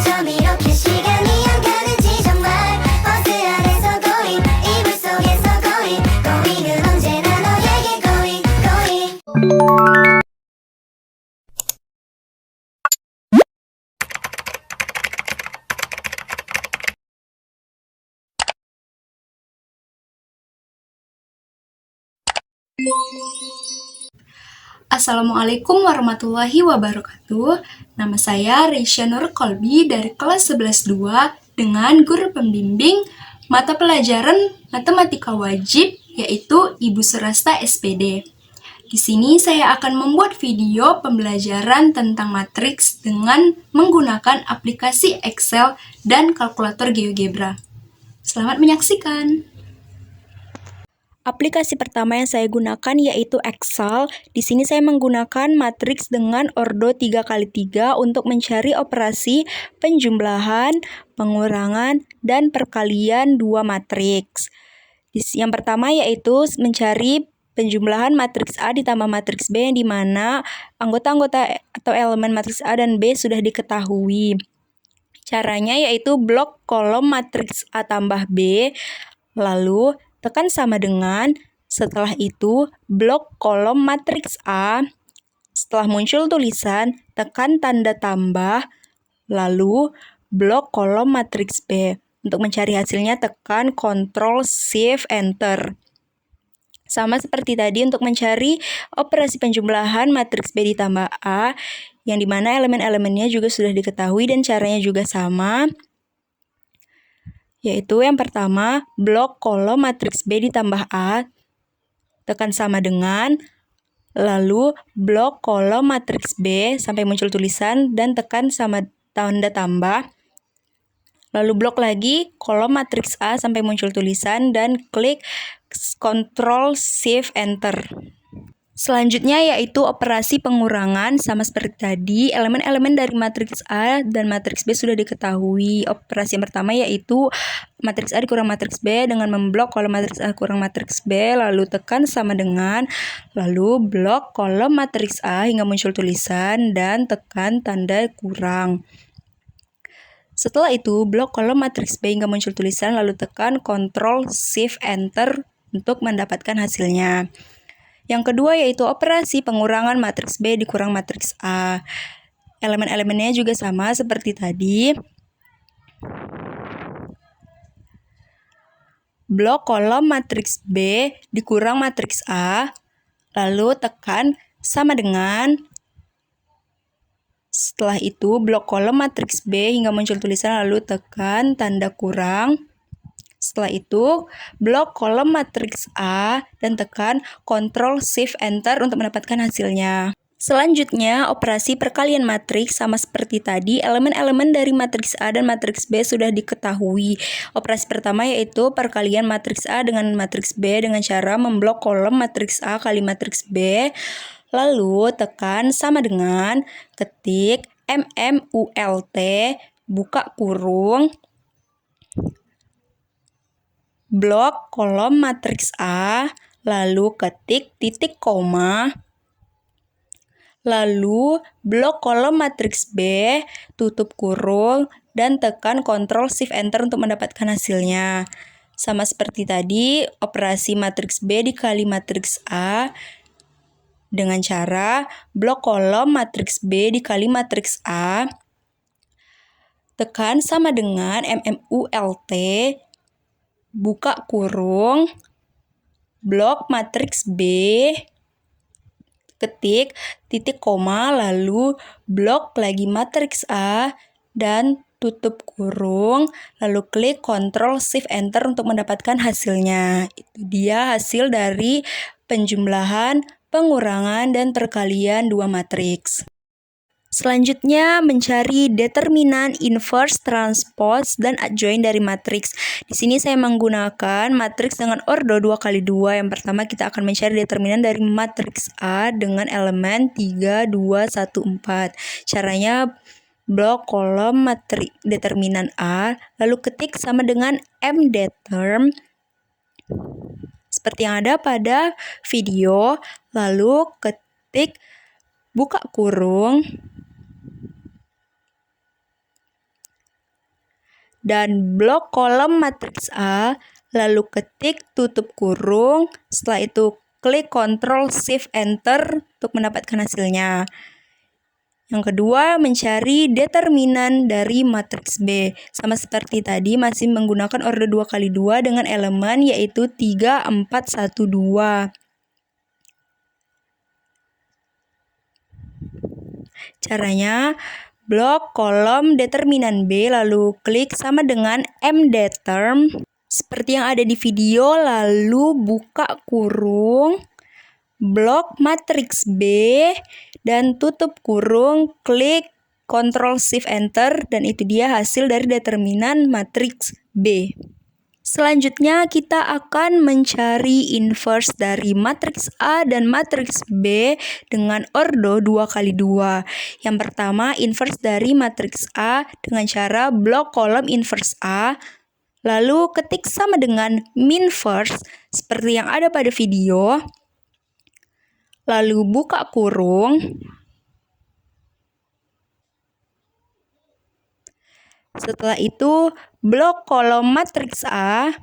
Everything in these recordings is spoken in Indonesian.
저미롭게 시간이 안 가는지 정말 버스 안에서 going 이불 속에서 going going은 언제나 너에게 going going Assalamualaikum warahmatullahi wabarakatuh. Nama saya Reisha Nur Kolbi dari kelas 11-2 dengan guru pembimbing mata pelajaran matematika wajib yaitu Ibu Surasta SPD. Di sini saya akan membuat video pembelajaran tentang matriks dengan menggunakan aplikasi Excel dan kalkulator GeoGebra. Selamat menyaksikan. Aplikasi pertama yang saya gunakan yaitu Excel. Di sini saya menggunakan matriks dengan ordo 3x3 untuk mencari operasi penjumlahan, pengurangan, dan perkalian dua matriks. Yang pertama yaitu mencari penjumlahan matriks A ditambah matriks B yang dimana anggota-anggota atau elemen matriks A dan B sudah diketahui. Caranya yaitu blok kolom matriks A tambah B, lalu tekan sama dengan, setelah itu blok kolom matriks A, setelah muncul tulisan, tekan tanda tambah, lalu blok kolom matriks B. Untuk mencari hasilnya tekan Ctrl Shift Enter. Sama seperti tadi untuk mencari operasi penjumlahan matriks B ditambah A, yang dimana elemen-elemennya juga sudah diketahui dan caranya juga sama. Yaitu yang pertama, blok kolom matriks B ditambah A, tekan sama dengan, lalu blok kolom matriks B sampai muncul tulisan dan tekan sama tanda tambah, lalu blok lagi kolom matriks A sampai muncul tulisan dan klik Ctrl Shift Enter. Selanjutnya yaitu operasi pengurangan. Sama seperti tadi, elemen-elemen dari matriks A dan matriks B sudah diketahui. Operasi yang pertama yaitu matriks A dikurang matriks B dengan memblok kolom matriks A kurang matriks B, lalu tekan sama dengan, lalu blok kolom matriks A hingga muncul tulisan dan tekan tanda kurang. Setelah itu, blok kolom matriks B hingga muncul tulisan lalu tekan Ctrl Shift Enter untuk mendapatkan hasilnya. Yang kedua yaitu operasi pengurangan matriks B dikurang matriks A. Elemen-elemennya juga sama seperti tadi. Blok kolom matriks B dikurang matriks A, lalu tekan sama dengan. Setelah itu blok kolom matriks B hingga muncul tulisan lalu tekan tanda kurang. Setelah itu, blok kolom matriks A dan tekan Ctrl Shift Enter untuk mendapatkan hasilnya. Selanjutnya, operasi perkalian matriks sama seperti tadi, elemen-elemen dari matriks A dan matriks B sudah diketahui. Operasi pertama yaitu perkalian matriks A dengan matriks B dengan cara memblok kolom matriks A kali matriks B, lalu tekan sama dengan, ketik MMULT, buka kurung, blok kolom matriks A, lalu ketik titik koma, lalu blok kolom matriks B, tutup kurung, dan tekan Ctrl Shift Enter untuk mendapatkan hasilnya. Sama seperti tadi, operasi matriks B dikali matriks A dengan cara blok kolom matriks B dikali matriks A, tekan sama dengan MMULT, buka kurung, blok matriks B, ketik, titik koma, lalu blok lagi matriks A, dan tutup kurung, lalu klik Ctrl Shift Enter untuk mendapatkan hasilnya. Itu dia hasil dari penjumlahan, pengurangan, dan perkalian dua matriks. Selanjutnya, mencari determinan, inverse, transpose, dan adjoint dari matriks. Di sini saya menggunakan matriks dengan ordo 2x2. Yang pertama kita akan mencari determinan dari matriks A dengan elemen 3, 2, 1, 4. Caranya blok kolom matriks determinan A, lalu ketik sama dengan mdeterm seperti yang ada pada video, lalu ketik buka kurung, dan blok kolom matriks A, lalu ketik tutup kurung, setelah itu klik Ctrl Shift Enter untuk mendapatkan hasilnya. Yang kedua, mencari determinan dari matriks B. Sama seperti tadi, masih menggunakan orde 2x2 dengan elemen yaitu 3, 4, 1, 2. Caranya, blok kolom determinan B, lalu klik sama dengan mdeterm seperti yang ada di video, lalu buka kurung, blok matriks B, dan tutup kurung, klik Ctrl Shift Enter, dan itu dia hasil dari determinan matriks B. Selanjutnya kita akan mencari inverse dari matriks A dan matriks B dengan ordo 2x2. Yang pertama, inverse dari matriks A dengan cara blok kolom inverse A, lalu ketik sama dengan minverse seperti yang ada pada video, lalu buka kurung, setelah itu blok kolom matriks A,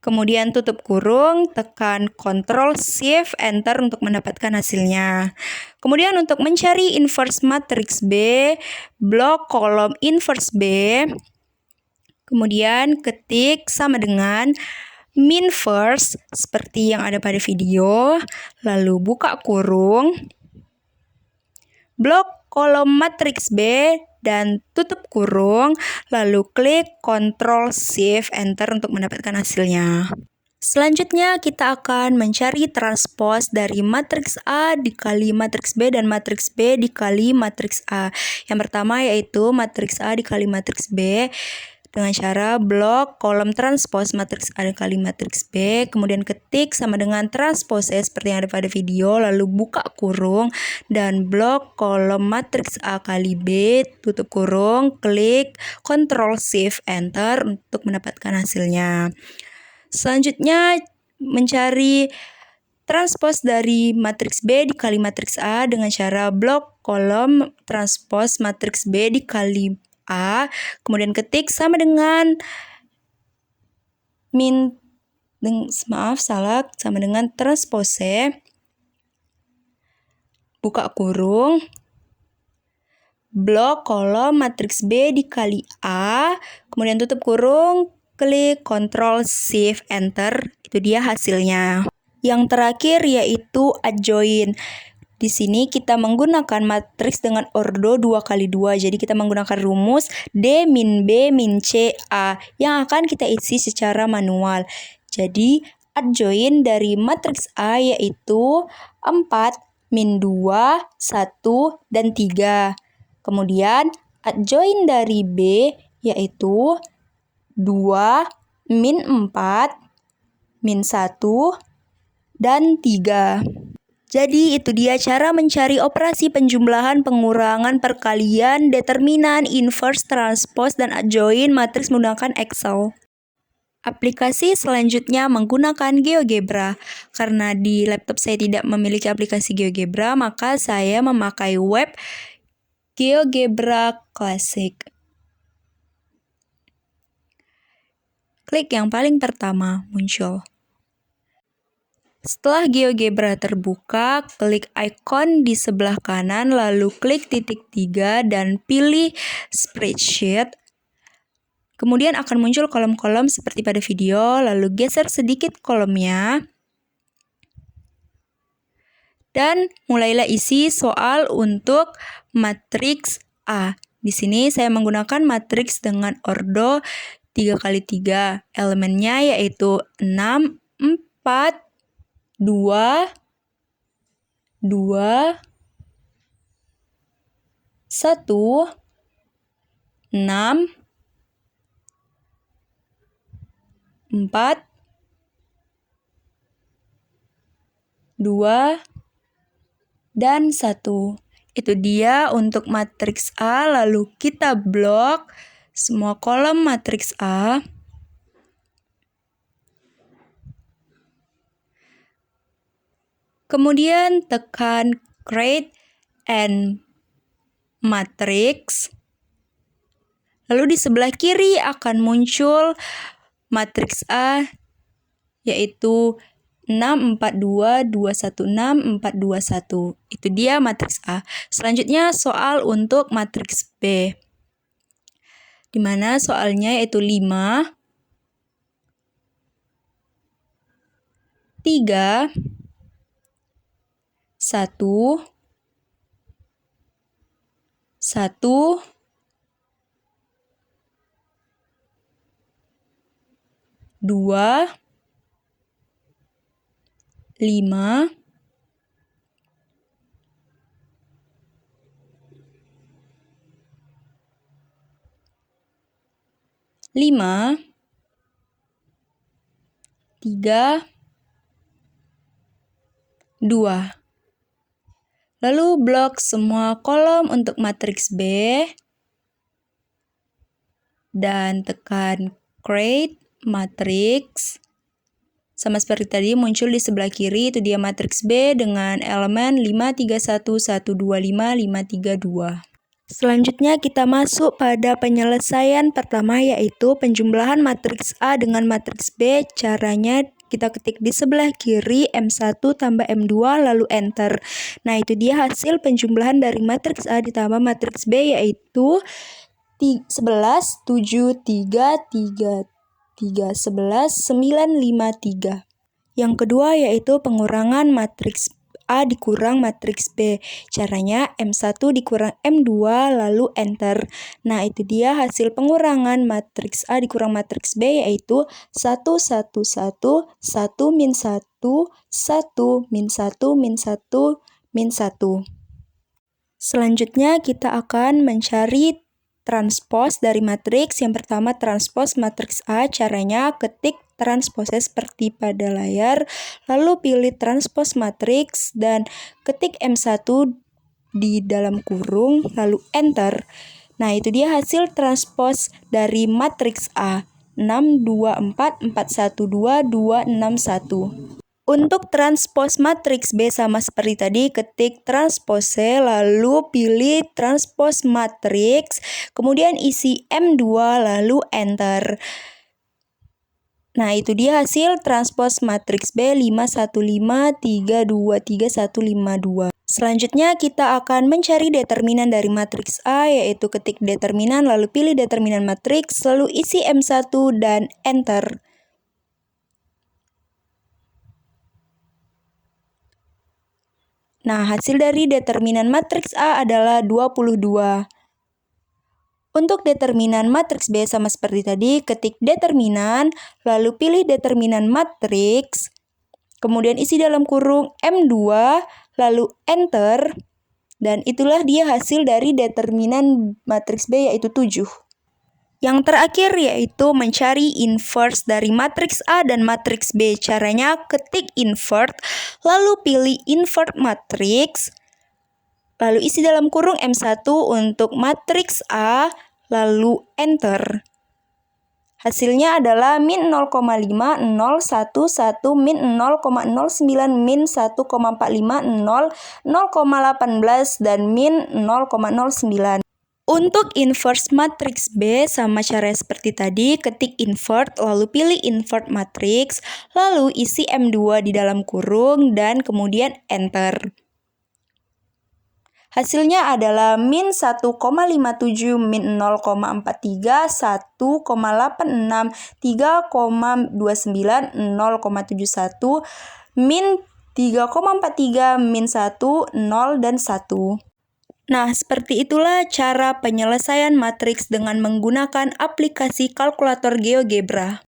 kemudian tutup kurung, tekan Ctrl Shift Enter untuk mendapatkan hasilnya. Kemudian untuk mencari inverse matriks B, blok kolom inverse B, kemudian ketik sama dengan minverse seperti yang ada pada video, lalu buka kurung, blok kolom matriks B, dan tutup kurung, lalu klik Ctrl Shift Enter untuk mendapatkan hasilnya. Selanjutnya kita akan mencari transpose dari matriks A dikali matriks B dan matriks B dikali matriks A. Yang pertama yaitu matriks A dikali matriks B dengan cara blok kolom transpose matriks A dikali matriks B, kemudian ketik sama dengan transpose seperti yang ada pada video, lalu buka kurung, dan blok kolom matriks A kali B, tutup kurung, klik Ctrl Shift Enter untuk mendapatkan hasilnya. Selanjutnya mencari transpose dari matriks B dikali matriks A dengan cara blok kolom transpose matriks B dikali A, kemudian ketik sama dengan sama dengan transpose, buka kurung, blok kolom matriks B dikali A, kemudian tutup kurung, klik Ctrl Shift Enter, itu dia hasilnya. Yang terakhir yaitu adjoin. Di sini kita menggunakan matriks dengan ordo 2x2. Jadi kita menggunakan rumus D min B min C A yang akan kita isi secara manual. Jadi adjoin dari matriks A yaitu 4, min 2, 1, dan 3. Kemudian adjoin dari B yaitu 2, min 4, min 1, dan 3. Jadi itu dia cara mencari operasi penjumlahan, pengurangan, perkalian, determinan, inverse, transpose, dan adjoin matriks menggunakan Excel. Aplikasi selanjutnya menggunakan GeoGebra. Karena di laptop saya tidak memiliki aplikasi GeoGebra, maka saya memakai web GeoGebra Classic. Klik yang paling pertama muncul. Setelah GeoGebra terbuka, klik ikon di sebelah kanan, lalu klik titik 3 dan pilih Spreadsheet. Kemudian akan muncul kolom-kolom seperti pada video, lalu geser sedikit kolomnya. Dan mulailah isi soal untuk matriks A. Di sini saya menggunakan matriks dengan ordo 3x3. Elemennya yaitu 6, 4, 2, 2, 1, 6, 4, 2, dan 1. Itu dia untuk matriks A, lalu kita blok semua kolom matriks A. Kemudian tekan Create and Matrix, Lalu di sebelah kiri akan muncul matriks A, yaitu 6, 4, 2, 2, 1, 6, 4, 2, 1. Itu dia matriks A. Selanjutnya soal untuk matriks B, di mana soalnya yaitu 5, 3, 1, 1, 2, 5, 5, 3, 2. Lalu blok semua kolom untuk matriks B dan tekan create matrix. Sama seperti tadi muncul di sebelah kiri, itu dia matriks B dengan elemen 5, 3, 1, 1, 2, 5, 5, 3, 2. Selanjutnya kita masuk pada penyelesaian pertama, yaitu penjumlahan matriks A dengan matriks B. Caranya kita ketik di sebelah kiri M1 tambah M2 lalu enter. Nah, itu dia hasil penjumlahan dari matriks A ditambah matriks B, yaitu 11, 7, 3, 3, 3, 11, 9, 5, 3. Yang kedua yaitu pengurangan matriks A dikurang matriks B. Caranya M1 dikurang M2 lalu enter. Nah, itu dia hasil pengurangan matriks A dikurang matriks B, yaitu 1, 1, 1, 1, min 1, 1, min 1, min 1, min 1. Selanjutnya kita akan mencari transpos dari matriks. Yang pertama transpos matriks A. Caranya ketik transposnya seperti pada layar, lalu pilih transpos matriks dan ketik M1 di dalam kurung lalu enter. Nah, itu dia hasil transpos dari matriks A. 6, 2, 4, 4, 1, 2, 2, 6, 1. Untuk transpos matriks B sama seperti tadi, ketik transpose lalu pilih transpos matriks, kemudian isi M2 lalu enter. Nah, itu dia hasil transpos matriks B 5, 1, 5, 3, 2, 3, 1, 5, 2. Selanjutnya kita akan mencari determinan dari matriks A, yaitu ketik determinan lalu pilih determinan matriks, lalu isi M1 dan enter. Nah, hasil dari determinan matriks A adalah 22. Untuk determinan matriks B sama seperti tadi, ketik determinan, lalu pilih determinan matriks, kemudian isi dalam kurung M2, lalu enter, dan itulah dia hasil dari determinan matriks B, yaitu 7. Yang terakhir yaitu mencari inverse dari matriks A dan matriks B. Caranya ketik invert, lalu pilih invert matriks, lalu isi dalam kurung M1 untuk matriks A, lalu enter. Hasilnya adalah min 0,5, 0, 1, 1, min 0,09, min 1,45, 0, 0,18, dan min 0,09. Untuk inverse matriks B sama cara seperti tadi, ketik invert lalu pilih invert matriks, lalu isi M2 di dalam kurung dan kemudian enter. Hasilnya adalah min 1,57, min 0,43, 1,86, 3,29, 0,71, min 3,43, min 1, 0, dan 1. Nah, seperti itulah cara penyelesaian matriks dengan menggunakan aplikasi kalkulator GeoGebra.